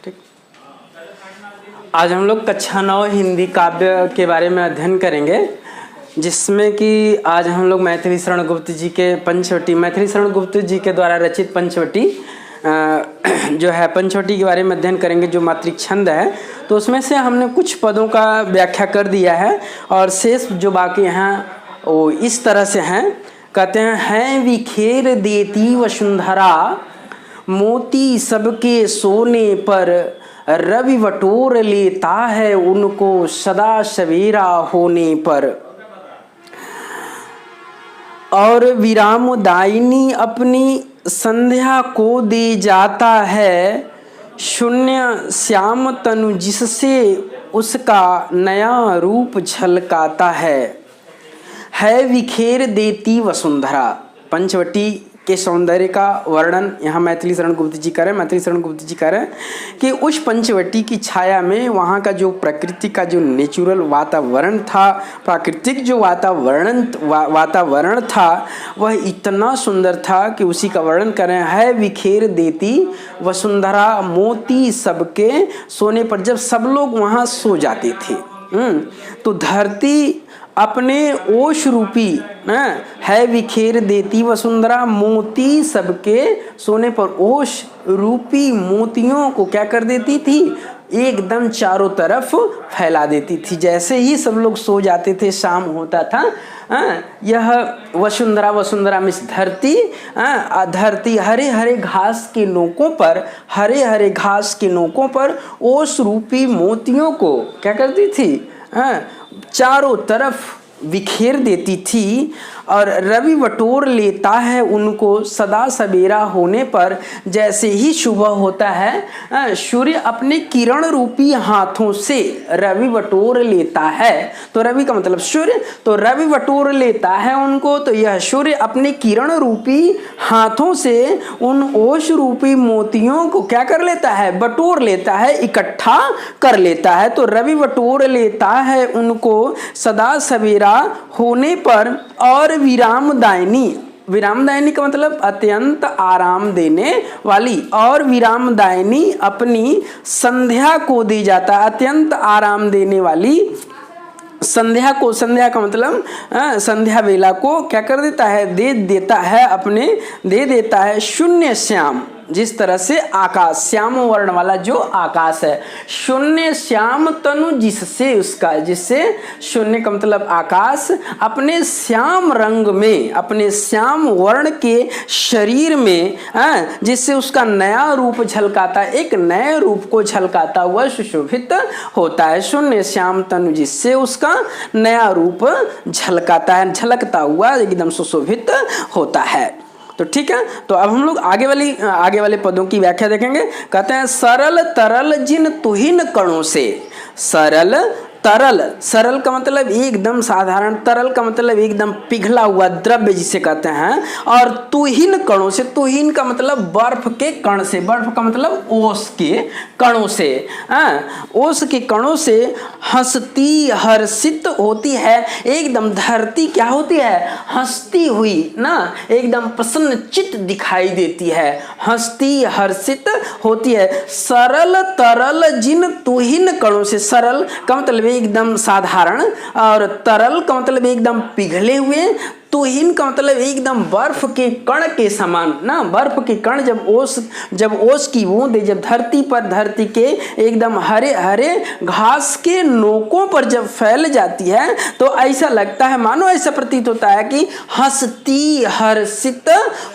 ठीक। आज हम लोग कक्षा 9 हिंदी काव्य के बारे में अध्ययन करेंगे, जिसमें कि आज हम लोग मैथिली शरण गुप्त जी के पंचवटी, मैथिली शरण गुप्त जी के द्वारा रचित पंचवटी जो है पंचवटी के बारे में अध्ययन करेंगे, जो मातृक छंद है। तो उसमें से हमने कुछ पदों का व्याख्या कर दिया है और शेष जो बाकी हैं वो इस तरह से हैं। कहते हैं विखेर देती वसुंधरा मोती सबके सोने पर, रवि बटोर लेता है उनको सदा सवेरा होने पर। और विराम दायिनी अपनी संध्या को दे जाता है, शून्य श्याम तनु जिससे उसका नया रूप झलकाता है विखेर देती वसुंधरा। पंचवटी के सौंदर्य का वर्णन यहाँ मैथिली शरण गुप्त जी करें। मैथिली शरण गुप्त जी करें कि उस पंचवटी की छाया में वहाँ का जो प्रकृति का जो नेचुरल वातावरण था, प्राकृतिक जो वातावरण था, वह इतना सुंदर था कि उसी का वर्णन करें। है विखेर देती वसुंधरा मोती सबके सोने पर। जब सब लोग वहाँ सो जाते थे तो धरती अपने ओश रूपी है विखेर देती वसुंधरा मोती सबके सोने पर, ओश रूपी मोतियों को क्या कर देती थी, एकदम चारों तरफ फैला देती थी। जैसे ही सब लोग सो जाते थे, शाम होता था, यह वसुंधरा में धरती हरे हरे घास के नोकों पर ओश रूपी मोतियों को क्या करती थी, चारों तरफ बिखेर देती थी। और रवि बटोर लेता है उनको सदा सवेरा होने पर। जैसे ही सुबह होता है, सूर्य अपने किरण रूपी हाथों से रवि बटोर लेता है। तो रवि का मतलब सूर्य, तो रवि बटोर लेता है उनको, तो यह सूर्य अपने किरण रूपी हाथों से उन ओश रूपी मोतियों को क्या कर लेता है, बटोर लेता है, इकट्ठा कर लेता है। तो रवि बटोर लेता है उनको सदा सवेरा होने पर। और विरामदायिनी का मतलब अत्यंत आराम देने वाली, और विरामदायिनी अपनी संध्या को दी जाता है, अत्यंत आराम देने वाली संध्या का मतलब संध्या वेला को क्या कर देता है, दे देता है शून्य श्याम। जिस तरह से आकाश, श्याम वर्ण वाला जो आकाश है, शून्य श्याम तनु जिससे शून्य का मतलब आकाश अपने श्याम रंग में, अपने श्याम वर्ण के शरीर में, जिससे उसका नया रूप झलकाता है, एक नए रूप को झलकाता हुआ सुशोभित होता है। शून्य श्याम तनु जिससे उसका नया रूप झलकता हुआ एकदम सुशोभित होता है। तो ठीक है, तो अब हम लोग आगे वाले पदों की व्याख्या देखेंगे। कहते हैं सरल तरल जिन तुहिन कणों से। सरल का मतलब एकदम साधारण, तरल का मतलब एकदम पिघला हुआ द्रव्य जिसे कहते हैं। और तुहिन कणों से, तुहिन का मतलब बर्फ के कण से, बर्फ का मतलब ओस के कणों से, ओस के कणों से हंसती हर्षित होती है। एकदम धरती क्या होती है, हंसती हुई ना, एकदम प्रसन्नचित्त दिखाई देती है, हंसती हर्षित होती है। सरल तरल जिन तुहिन कणों से, सरल का मतलब एकदम साधारण, और तरल का मतलब एकदम पिघले हुए, तुहिन का मतलब एकदम बर्फ के कण के समान ना, बर्फ के कण जब ओस की बूंद जब धरती के एकदम हरे हरे घास के नोकों पर जब फैल जाती है, तो ऐसा लगता है, मानो ऐसा प्रतीत होता है कि हंसती हर्षित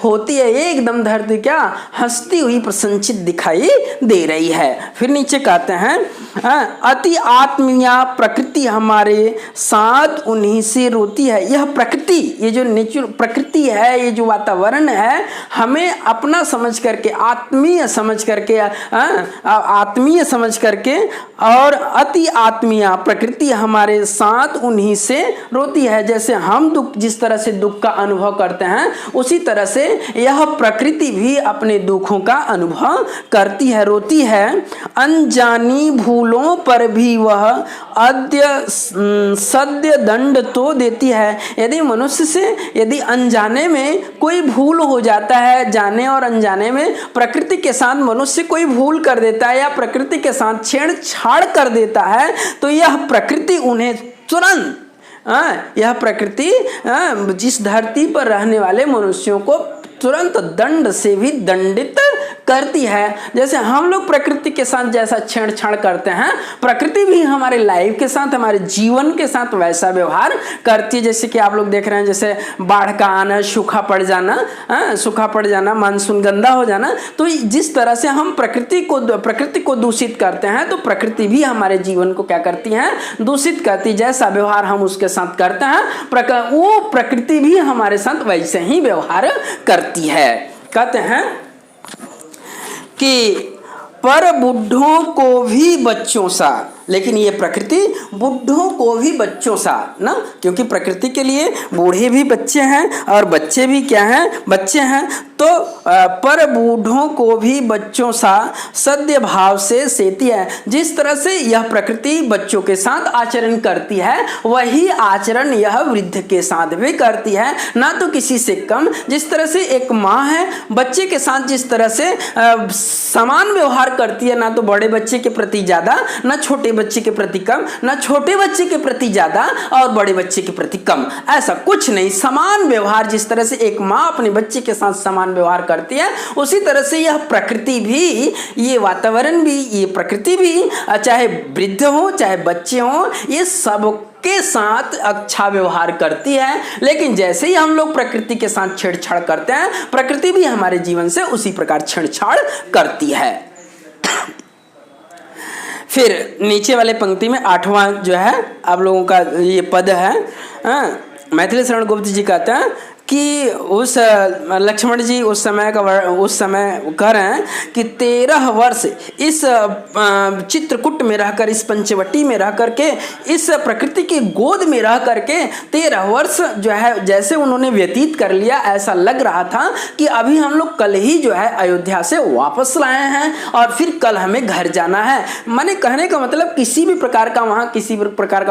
होती है। एकदम धरती क्या हंसती हुई प्रसन्नचित दिखाई दे रही है। फिर नीचे कहते हैं अति आत्मीया प्रकृति हमारे साथ उन्हीं से रोती है। यह प्रकृति, ये जो नेचुरल प्रकृति है, ये जो वातावरण है, हमें अपना समझ करके, आत्मीय समझ करके और अति आत्मीय प्रकृति हमारे साथ उन्हीं से रोती है। जैसे हम दुख, जिस तरह से दुख का अनुभव करते हैं, उसी तरह से यह प्रकृति भी अपने दुखों का अनुभव करती है, रोती है। अनजानी भूलों पर भी वह सद्य दंड तो देती है। यदि मनुष्य से यदि अनजाने में कोई भूल हो जाता है, जाने और अनजाने में प्रकृति के साथ मनुष्य कोई भूल कर देता है या प्रकृति के साथ छेड़छाड़ कर देता है, तो यह प्रकृति उन्हें तुरंत यह प्रकृति जिस धरती पर रहने वाले मनुष्यों को तुरंत दंड से भी दंडित करती है। जैसे हम लोग प्रकृति के साथ जैसा छेड़छाड़ करते हैं, प्रकृति भी हमारे लाइफ के साथ, हमारे जीवन के साथ वैसा व्यवहार करती है। जैसे कि आप लोग देख रहे हैं, जैसे बाढ़ का आना, सूखा पड़ जाना, मानसून गंदा हो जाना, तो जिस तरह से हम प्रकृति को दूषित करते हैं, तो प्रकृति भी हमारे जीवन को क्या करती है, दूषित करती। जैसा व्यवहार हम उसके साथ करते हैं, वो प्रकृति भी हमारे साथ वैसे ही व्यवहार करती है। कहते हैं कि पर बूढ़ों को भी बच्चों सा, लेकिन ये प्रकृति बूढ़ों को भी बच्चों सा ना, क्योंकि प्रकृति के लिए बूढ़े भी बच्चे हैं और बच्चे भी क्या हैं, बच्चे हैं। तो पर बूढ़ों को भी बच्चों सा सद्य भाव से सेती है। जिस तरह से यह प्रकृति बच्चों के साथ आचरण करती है, वही आचरण यह वृद्ध के साथ भी करती है, ना तो किसी से कम। जिस तरह से एक माँ है, बच्चे के साथ जिस तरह से समान व्यवहार करती है, ना तो बड़े बच्चे के प्रति ज़्यादा, ना छोटे बच्चे के प्रति कम, ना छोटे बच्चे के प्रति ज्यादा और बड़े बच्चे के प्रति कम, ऐसा कुछ नहीं, समान व्यवहार। जिस तरह से एक माँ अपने बच्चे के साथ समान व्यवहार करती है, उसी तरह से यह प्रकृति भी, ये वातावरण भी, ये प्रकृति भी, चाहे वृद्ध हो चाहे बच्चे हो, ये सब के साथ अच्छा व्यवहार करती है। लेकिन जैसे ही हम लोग प्रकृति के साथ छेड़छाड़ करते हैं, प्रकृति भी हमारे जीवन से उसी प्रकार छेड़छाड़ करती है। फिर नीचे वाले पंक्ति में 8वां जो है आप लोगों का ये पद है, मैथिली शरण गुप्त जी कहते हैं कि उस लक्ष्मण जी उस समय कह रहे हैं कि 13 वर्ष इस चित्रकूट में रहकर, इस पंचवटी में रह करके, इस प्रकृति की गोद में रह करके 13 वर्ष जो है जैसे उन्होंने व्यतीत कर लिया, ऐसा लग रहा था कि अभी हम लोग कल ही जो है अयोध्या से वापस लाए हैं और फिर कल हमें घर जाना है। माने कहने का मतलब किसी भी प्रकार का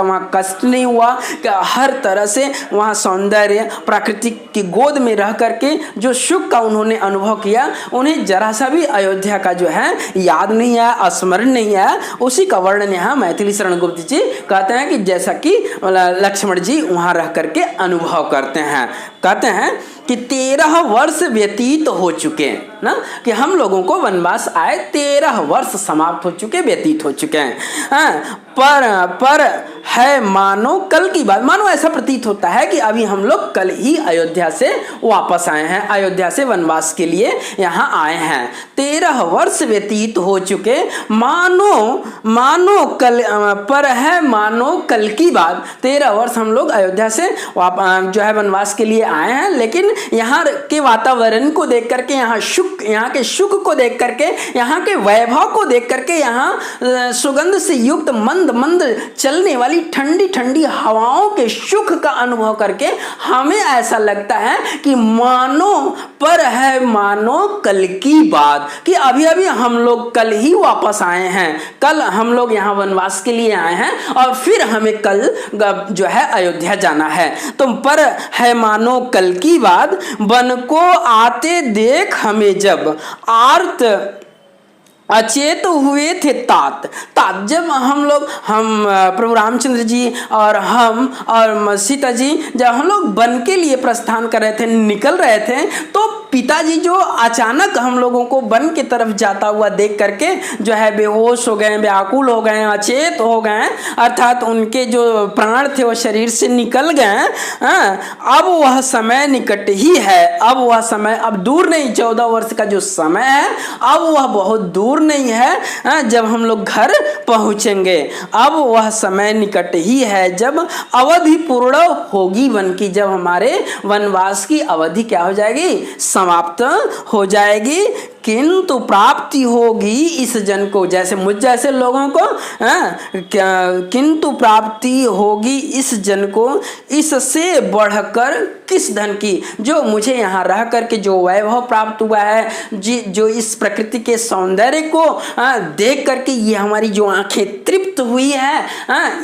वहाँ कष्ट नहीं हुआ, हर तरह से वहाँ सौंदर्य, प्राकृतिक की गोद में रह करके जो सुख का उन्होंने अनुभव किया, उन्हें जरा सा भी अयोध्या का जो है याद नहीं आया, स्मरण नहीं आया। उसी का वर्णन यहाँ मैथिली शरण गुप्त जी कहते हैं कि जैसा कि लक्ष्मण जी वहाँ रह करके अनुभव करते हैं। कहते हैं कि 13 वर्ष व्यतीत हो चुके ना, कि हम लोगों को वनवास आए 13 वर्ष समाप्त हो चुके, व्यतीत हो चुके हैं। पर है मानो कल की बात, मानो ऐसा प्रतीत होता है कि अभी हम लोग कल ही अयोध्या से वापस आए हैं, अयोध्या से वनवास के लिए यहाँ आए हैं। 13 वर्ष व्यतीत हो चुके, मानो कल, पर है मानो कल की बात। 13 वर्ष हम लोग अयोध्या से जो है वनवास के लिए आए हैं, लेकिन यहाँ के वातावरण को देख करके, यहाँ के सुख को देख करके, यहाँ के वैभव को देख करके, यहाँ सुगंध से युक्त मंद चलने वाली ठंडी ठंडी हवाओं के सुख का अनुभव करके हमें ऐसा लगता है कि मानो कल की बात, कि अभी अभी हम लोग कल ही वापस आए हैं, कल हम लोग यहाँ वनवास के लिए आए हैं और फिर हमें कल जो है अयोध्या जाना है। तो पर है मानो कल की बात, वन को आते देख हमें जब आर्त अचेत हुए थे तात। जब हम प्रभु रामचंद्र जी और हम और सीता जी जब हम लोग वन के लिए प्रस्थान कर रहे थे, निकल रहे थे, तो पिताजी जो अचानक हम लोगों को वन की तरफ जाता हुआ देख करके जो है बेहोश हो गए, व्याकुल हो गए, अचेत हो गए, अर्थात उनके जो प्राण थे वो शरीर से निकल गए। अब वह समय निकट ही है, अब वह समय अब दूर नहीं, 14 वर्ष का जो समय है अब वह बहुत दूर नहीं है जब हम लोग घर पहुंचेंगे। अब वह समय निकट ही है जब अवधि पूर्ण होगी वन की, जब हमारे वनवास की अवधि क्या हो जाएगी, समाप्त हो जाएगी। किंतु प्राप्ति होगी इस जन को, जैसे मुझ जैसे लोगों को, किंतु प्राप्ति होगी इस जन को इससे बढ़कर किस धन की, जो मुझे यहाँ रह करके जो वैभव प्राप्त हुआ है, जो इस प्रकृति के सौंदर्य को देख करके ये हमारी जो आंखें तृप्त हुई है,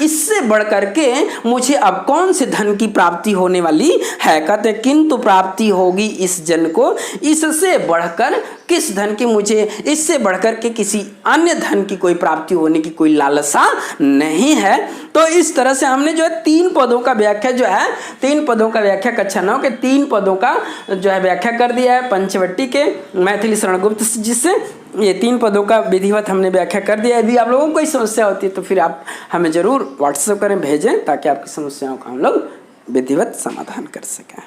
इससे बढ़ करके मुझे अब कौन से धन की प्राप्ति होने वाली है। कहते हैं किंतु प्राप्ति होगी इस जन को इससे बढ़कर किस धन की, मुझे इससे बढ़कर के किसी अन्य धन की कोई प्राप्ति होने की कोई लालसा नहीं है। तो इस तरह से हमने जो है 3 पदों का व्याख्या जो है 3 पदों का व्याख्या कक्षा 9 के 3 पदों का जो है व्याख्या कर दिया है पंचवटी के मैथिली शरण गुप्त जिससे ये 3 पदों का विधिवत हमने व्याख्या कर दिया है। यदि आप लोगों को कोई समस्या होती है तो फिर आप हमें जरूर व्हाट्सएप करें, भेजें, ताकि आपकी समस्याओं का हम लोग विधिवत समाधान कर सकें।